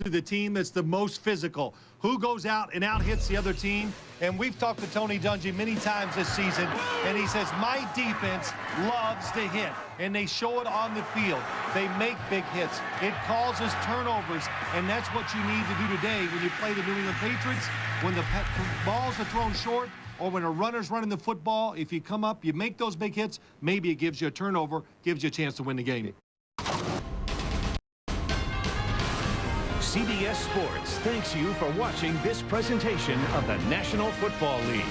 the team that's the most physical. Who goes out and out-hits the other team? And we've talked to Tony Dungy many times this season, and he says, my defense loves to hit, and they show it on the field. They make big hits. It causes turnovers, and that's what you need to do today when you play the New England Patriots. When the balls are thrown short or when a runner's running the football, if you come up, you make those big hits, maybe it gives you a turnover, gives you a chance to win the game. CBS Sports thanks you for watching this presentation of the National Football League.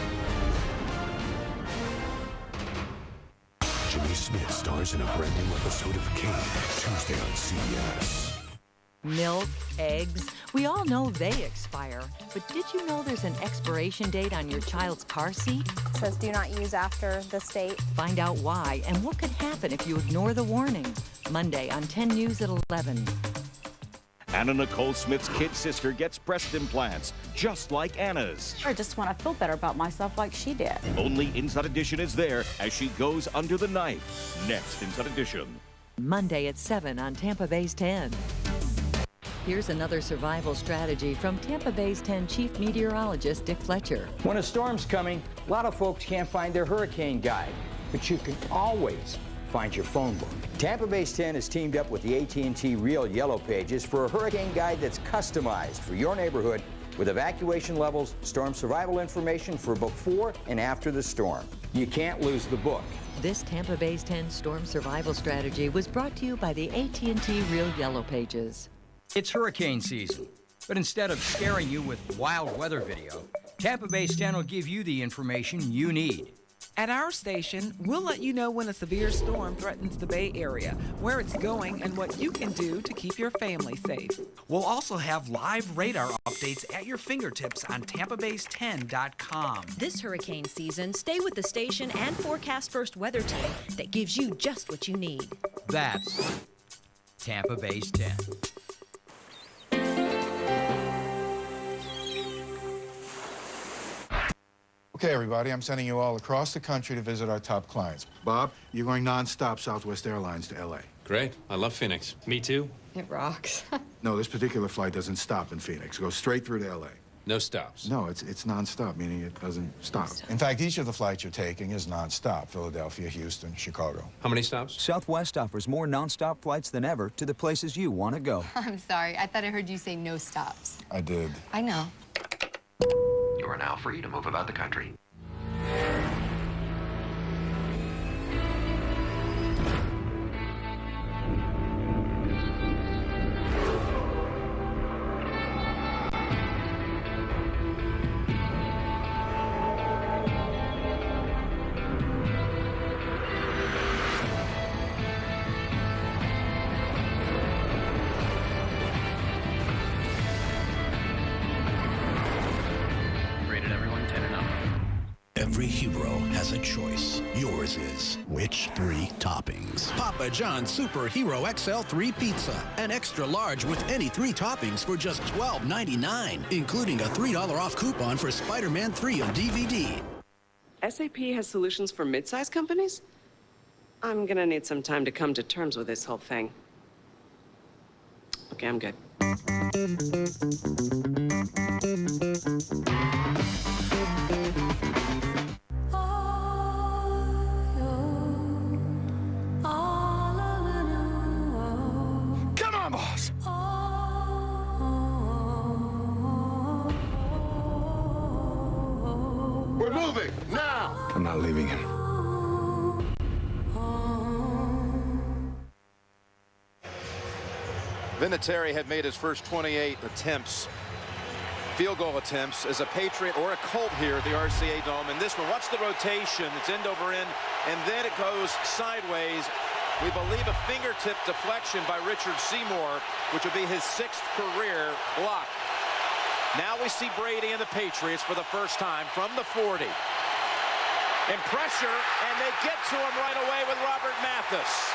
Jimmy Smith stars in a brand new episode of Kane, Tuesday on CBS. Milk, eggs, we all know they expire. But did you know there's an expiration date on your child's car seat? It says do not use after this date. Find out why and what could happen if you ignore the warning. Monday on 10 News at 11. Anna Nicole Smith's kid sister gets breast implants, just like Anna's. I just want to feel better about myself like she did. Only Inside Edition is there as she goes under the knife. Next, Inside Edition. Monday at 7 on Tampa Bay's 10. Here's another survival strategy from Tampa Bay's 10 Chief Meteorologist Dick Fletcher. When a storm's coming, a lot of folks can't find their hurricane guide, but you can always find your phone book. Tampa Bay's 10 has teamed up with the AT&T Real Yellow Pages for a hurricane guide that's customized for your neighborhood with evacuation levels, storm survival information for before and after the storm. You can't lose the book. This Tampa Bay's 10 storm survival strategy was brought to you by the AT&T Real Yellow Pages. It's hurricane season, but instead of scaring you with wild weather video, Tampa Bay's 10 will give you the information you need. At our station, we'll let you know when a severe storm threatens the Bay Area, where it's going, and what you can do to keep your family safe. We'll also have live radar updates at your fingertips on TampaBase10.com. This hurricane season, stay with the station and Forecast First weather team that gives you just what you need. That's Tampa Bay's 10. Okay, everybody, I'm sending you all across the country to visit our top clients. Bob, you're going nonstop Southwest Airlines to L.A. Great. I love Phoenix. Me too. It rocks. No, this particular flight doesn't stop in Phoenix. It goes straight through to L.A. No stops? No, it's nonstop, meaning it doesn't stop. In fact, each of the flights you're taking is nonstop. Philadelphia, Houston, Chicago. How many stops? Southwest offers more nonstop flights than ever to the places you want to go. I'm sorry. I thought I heard you say no stops. I did. I know. You are now free to move about the country. Rated everyone 10 and up. Every hero has a choice. Yours is which 3 toppings? Papa John's Superhero XL 3 Pizza. An extra large with any 3 toppings for just $12.99, including a $3 off coupon for Spider-Man 3 on DVD. SAP has solutions for mid-sized companies? I'm gonna need some time to come to terms with this whole thing. Okay, I'm good. Come on, boss! We're moving, now! I'm not leaving him. Vinatieri had made his first 28 attempts, field goal attempts, as a Patriot or a Colt here at the RCA Dome. And this one, watch the rotation. It's end over end, and then it goes sideways. We believe a fingertip deflection by Richard Seymour, which would be his 6th career block. Now we see Brady and the Patriots for the first time from the 40. And pressure, and they get to him right away with Robert Mathis.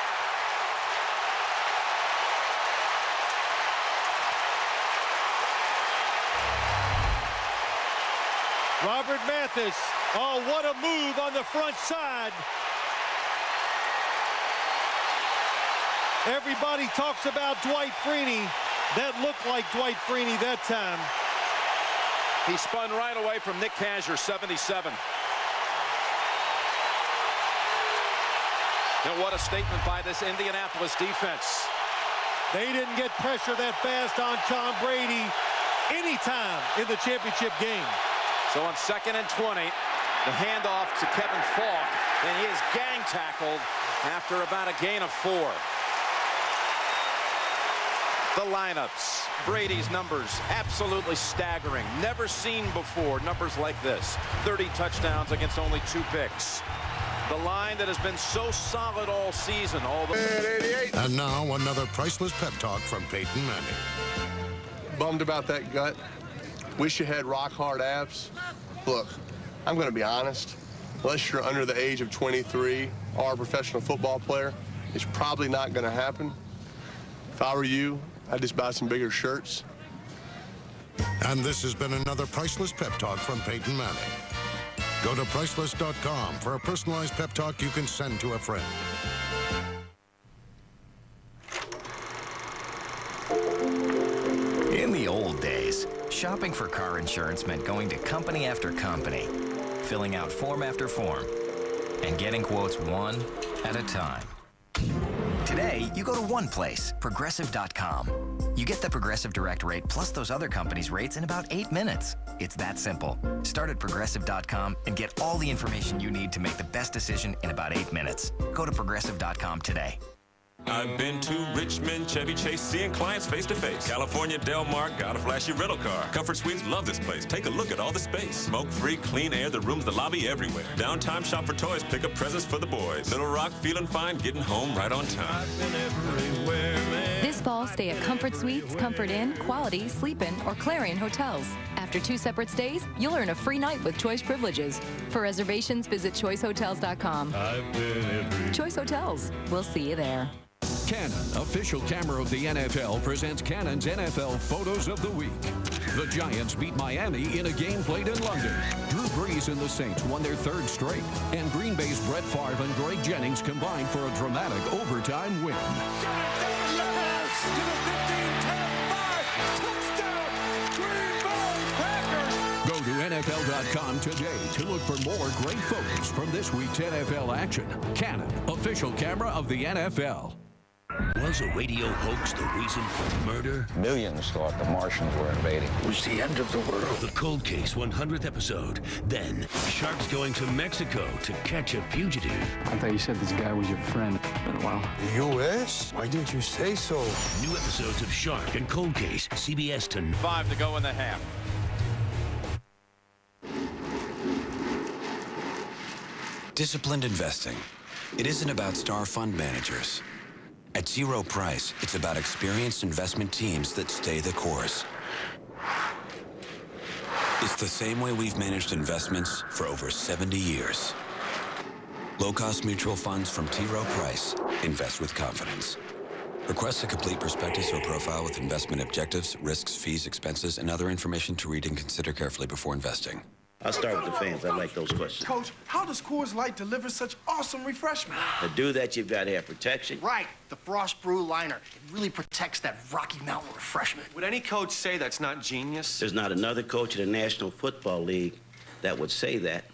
Robert Mathis, oh, what a move on the front side. Everybody talks about Dwight Freeney. That looked like Dwight Freeney that time. He spun right away from Nick Kazher, 77. And what a statement by this Indianapolis defense. They didn't get pressure that fast on Tom Brady anytime in the championship game. So on 2nd and 20, the handoff to Kevin Falk, and he is gang tackled after about a gain of 4. The lineups, Brady's numbers, absolutely staggering. Never seen before numbers like this. 30 touchdowns against only 2 picks. The line that has been so solid all season. And now another priceless pep talk from Peyton Manning. Bummed about that gut. Wish you had rock-hard abs. Look, I'm going to be honest. Unless you're under the age of 23 or a professional football player, it's probably not going to happen. If I were you, I'd just buy some bigger shirts. And this has been another priceless pep talk from Peyton Manning. Go to Priceless.com for a personalized pep talk you can send to a friend. In the old days, shopping for car insurance meant going to company after company, filling out form after form, and getting quotes one at a time. Today, you go to one place, Progressive.com. You get the Progressive Direct rate plus those other companies' rates in about 8 minutes. It's that simple. Start at Progressive.com and get all the information you need to make the best decision in about 8 minutes. Go to Progressive.com today. I've been to Richmond, Chevy Chase, seeing clients face-to-face. California, Del Mar, got a flashy rental car. Comfort Suites, love this place. Take a look at all the space. Smoke-free, clean air, the rooms, the lobby, everywhere. Downtime, shop for toys, pick up presents for the boys. Little Rock, feeling fine, getting home right on time. This fall, stay at Comfort Suites, Comfort Inn, Quality, Sleep Inn, or Clarion Hotels. After 2 separate stays, you'll earn a free night with Choice privileges. For reservations, visit choicehotels.com. Choice Hotels. We'll see you there. Canon, official camera of the NFL, presents Canon's NFL Photos of the Week. The Giants beat Miami in a game played in London. Drew Brees and the Saints won their 3rd straight. And Green Bay's Brett Favre and Greg Jennings combined for a dramatic overtime win. Go to NFL.com today to look for more great photos from this week's NFL action. Canon, official camera of the NFL. Was a radio hoax the reason for murder? Millions thought the Martians were invading. It was the end of the world. The Cold Case 100th episode. Then, sharks going to Mexico to catch a fugitive. I thought you said this guy was your friend. Been a while. The U.S.? Why didn't you say so? New episodes of Shark and Cold Case. CBS tonight. 5 to go in the half. Disciplined investing. It isn't about star fund managers. At T. Rowe Price, it's about experienced investment teams that stay the course. It's the same way we've managed investments for over 70 years. Low-cost mutual funds from T. Rowe Price. Invest with confidence. Request a complete prospectus or profile with investment objectives, risks, fees, expenses, and other information to read and consider carefully before investing. I'll start with the fans. I like those questions. Coach, how does Coors Light deliver such awesome refreshment? To do that, you've got to have protection. Right. The Frost Brew Liner. It really protects that Rocky Mountain refreshment. Would any coach say that's not genius? There's not another coach in the National Football League that would say that.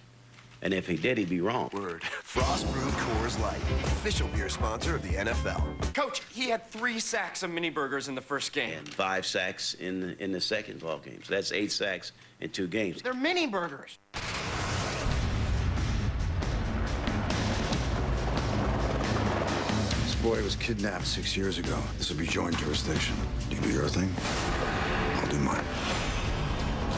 And if he did, he'd be wrong. Word. Frost Brew Coors Light, official beer sponsor of the NFL. Coach, he had 3 sacks of mini burgers in the first game. And 5 sacks in the second ball game. So that's 8 sacks in 2 games. They're mini burgers. This boy was kidnapped 6 years ago. This will be joint jurisdiction. You do your thing, I'll do mine.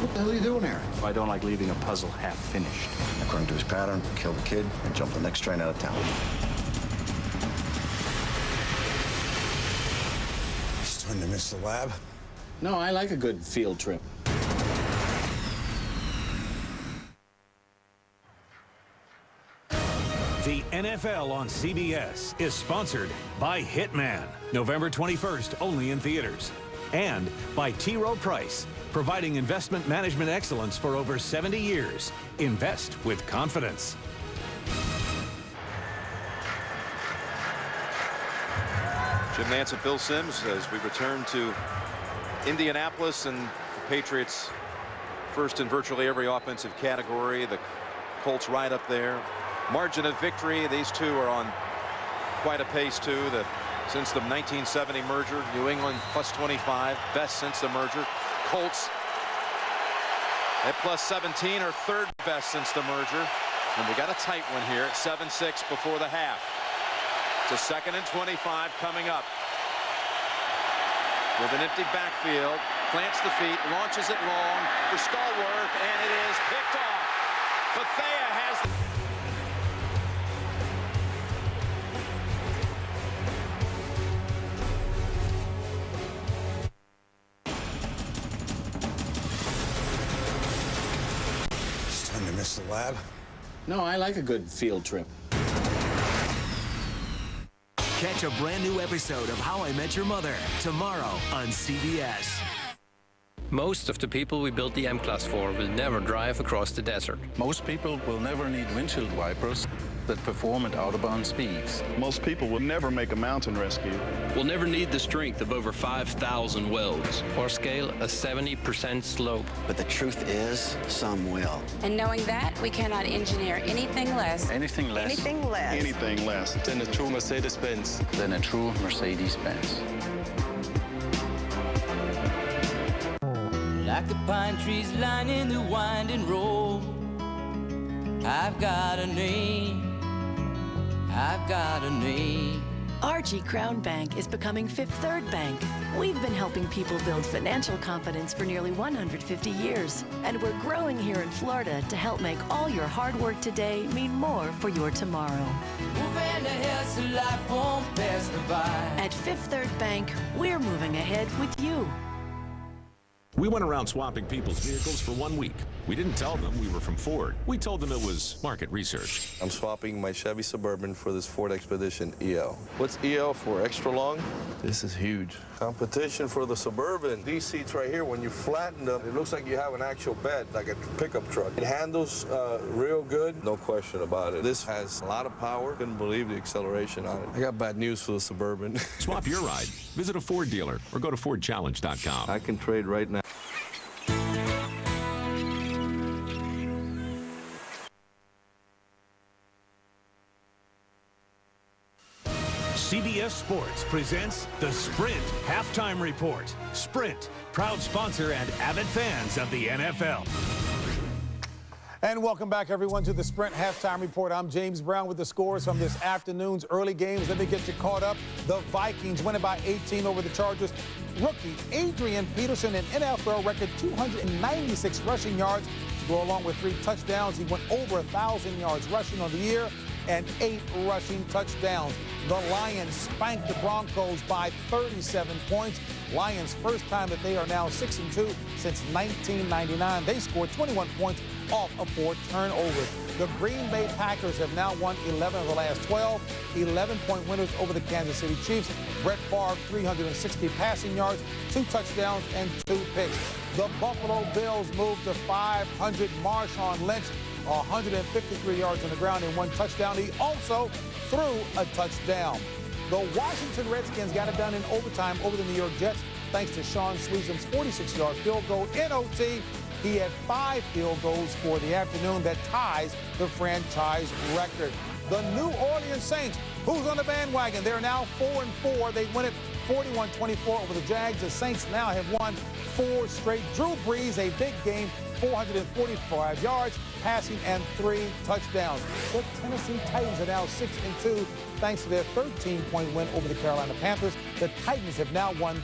What the hell are you doing here? I don't like leaving a puzzle half finished. According to his pattern, kill the kid and jump the next train out of town. Starting to miss the lab? No, I like a good field trip. The NFL on CBS is sponsored by Hitman. November 21st, only in theaters. And by T. Rowe Price, providing investment management excellence for over 70 years. Invest with confidence. Jim Nantz and Phil Simms as we return to Indianapolis and the Patriots first in virtually every offensive category. The Colts right up there. Margin of victory, these two are on quite a pace too. Since the 1970 merger, New England plus 25, best since the merger. Colts at plus 17 are third best since the merger. And we got a tight one here at 7-6 before the half. It's a 2nd and 25 coming up. With an empty backfield, plants the feet, launches it long for Stallworth, and it is picked off. Bethea has... It's time to miss the lab. No, I like a good field trip. Catch a brand new episode of How I Met Your Mother tomorrow on CBS. Most of the people we built the M-Class for will never drive across the desert. Most people will never need windshield wipers that perform at out-of-bound speeds. Most people will never make a mountain rescue. We'll never need the strength of over 5,000 welds or scale a 70% slope. But the truth is, some will. And knowing that, we cannot engineer anything less. Anything less. Anything less. Anything less. Than a true Mercedes-Benz. Than a true Mercedes-Benz. Like the pine trees lining the winding road, I've got a name. I've got a name. RG Crown Bank is becoming Fifth Third Bank. We've been helping people build financial confidence for nearly 150 years. And we're growing here in Florida to help make all your hard work today mean more for your tomorrow. Moving ahead so life won't pass me by. At Fifth Third Bank, we're moving ahead with you. We went around swapping people's vehicles for 1 week. We didn't tell them we were from Ford. We told them it was market research. I'm swapping my Chevy Suburban for this Ford Expedition EL. What's EL for? Extra long? This is huge. Competition for the Suburban. These seats right here, when you flatten them, it looks like you have an actual bed, like a pickup truck. It handles real good, no question about it. This has a lot of power. Couldn't believe the acceleration on it. I got bad news for the Suburban. Swap your ride. Visit a Ford dealer or go to FordChallenge.com. I can trade right now. CBS Sports presents the Sprint Halftime Report. Sprint, proud sponsor and avid fans of the NFL. And welcome back, everyone, to the Sprint Halftime Report. I'm James Brown with the scores from this afternoon's early games. Let me get you caught up. The Vikings winning by 18 over the Chargers. Rookie Adrian Peterson, an NFL record 296 rushing yards to go along with 3 touchdowns. He went over 1,000 yards rushing on the year and 8 rushing touchdowns. The Lions spanked the Broncos by 37 points. Lions' first time that they are now 6-2 since 1999. They scored 21 points off of 4 turnovers. The Green Bay Packers have now won 11 of the last 12, 11-point winners over the Kansas City Chiefs. Brett Favre, 360 passing yards, 2 touchdowns, and 2 picks. The Buffalo Bills moved to 500. Marshawn Lynch, 153 yards on the ground and 1 touchdown. He also threw a touchdown. The Washington Redskins got it done in overtime over the New York Jets thanks to Sean Sweetham's 46-yard field goal in OT. He had 5 field goals for the afternoon that ties the franchise record. The New Orleans Saints, who's on the bandwagon? They're now 4-4. They win it 41-24 over the Jags. The Saints now have won 4 straight. Drew Brees, a big game, 445 yards, passing, and 3 touchdowns. The Tennessee Titans are now 6-2 thanks to their 13-point win over the Carolina Panthers. The Titans have now won